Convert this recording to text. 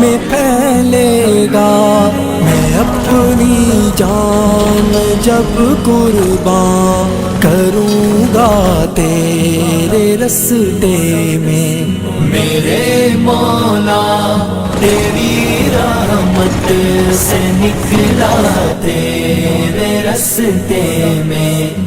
में फैलेगा। मैं अपनी जान जब कुर्बान करूँगा तेरे रस्ते में, मेरे मौला तेरी रहमत से निकला तेरे रस्ते में।